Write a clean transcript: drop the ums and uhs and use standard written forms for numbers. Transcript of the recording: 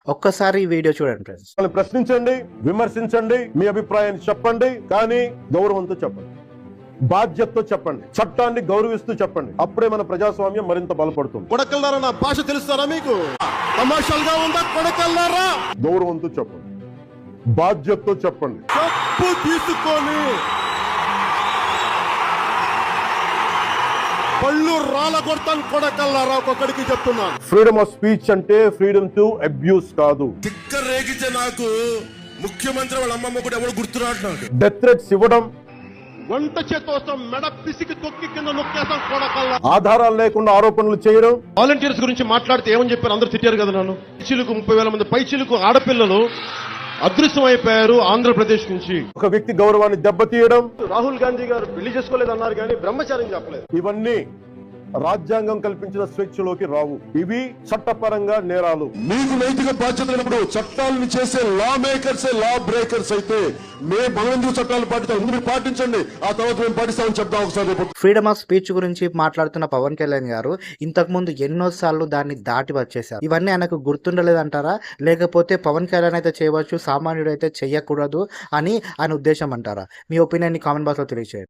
ఒక్కసారి ఈ వీడియో చూడండి ఫ్రెండ్స్. వాళ్ళని ప్రశ్నించండి, విమర్శించండి, మీ అభిప్రాయాన్ని చెప్పండి, కానీ గౌరవంతో చెప్పండి, బాధ్యతతో చెప్పండి, చట్టాన్ని గౌరవిస్తూ చెప్పండి. అప్పుడే మన ప్రజాస్వామ్యం మరింత బలపడుతుంది. కొడకల్లారా నా భాష తెలుస్తారా మీకు? తమాషాలుగా ఉందా? కొడకల్లారా గౌరవంతో చెప్పండి, బాధ్యతతో చెప్పండి. తప్పు తీసుకొని పళ్ళు రాళ్ళ కొడతాను కొడకల్లారా, ఒక్కొక్కడికి చెప్తున్నాను. ఫ్రీడమ్ ఆఫ్ స్పీచ్ అంటే ఫ్రీడమ్ టు అబ్యూస్ కాదు. తిక్క రేగితే నాకు ముఖ్యమంత్రి వాళ్ళ అమ్మమ్మ కూడా ఎవరు గుర్తురాడు నాకు. డెత్ థ్రెట్స్ ఇవ్వడం, వంట చేతో మెడ పిసికి తొక్కి కింద నొక్కేస్తాం కొడకల్లా. ఆధారాలు లేకుండా ఆరోపణలు చేయడం. వాలంటీర్స్ గురించి మాట్లాడితే ఏమని చెప్పారు? అందరూ తిట్టారు కదా నన్ను. పైచిలుకు 30,000 మంది పైచిలుకు ఆడపిల్లలు అదృశ్యం అయిపోయారు ఆంధ్రప్రదేశ్ నుంచి. ఒక వ్యక్తి గౌరవాన్ని దెబ్బతీయడం. రాహుల్ గాంధీ గారు పెళ్లి చేసుకోలేదు అన్నారు కానీ బ్రహ్మచారం చెప్పలేదు. ఇవన్నీ రాజ్యాంగం కల్పించిన స్వేచ్ఛలోకి రావు. ఇవి చట్టపరంగా నేరాలు. మీకు నైతిక బాధ్యత ఉన్నప్పుడు చట్టాలను చేసే లా మేకర్స్ లా బ్రేకర్స్ అయితే మనం ఎందుకు చట్టాలు పాటిస్తాం? ముందు మీరు పాటించండి, ఆ తర్వాత మేము పాటిస్తామని చెప్తాం ఒకసారి. ఫ్రీడమ్ ఆఫ్ స్పీచ్ గురించి మాట్లాడుతున్న పవన్ కళ్యాణ్ గారు ఇంతకుముందు ఎన్నోసార్లు దాన్ని దాటి వచ్చేసారు. ఇవన్నీ ఆయనకు గుర్తుండలేదంటారా, లేకపోతే పవన్ కళ్యాణ్ అయితే చేయవచ్చు, సామాన్యుడు అయితే చెయ్యకూడదు అని ఆయన ఉద్దేశం అంటారా? మీ ఒపీనియన్ కామెంట్ బాక్స్ లో తెలియజేయండి.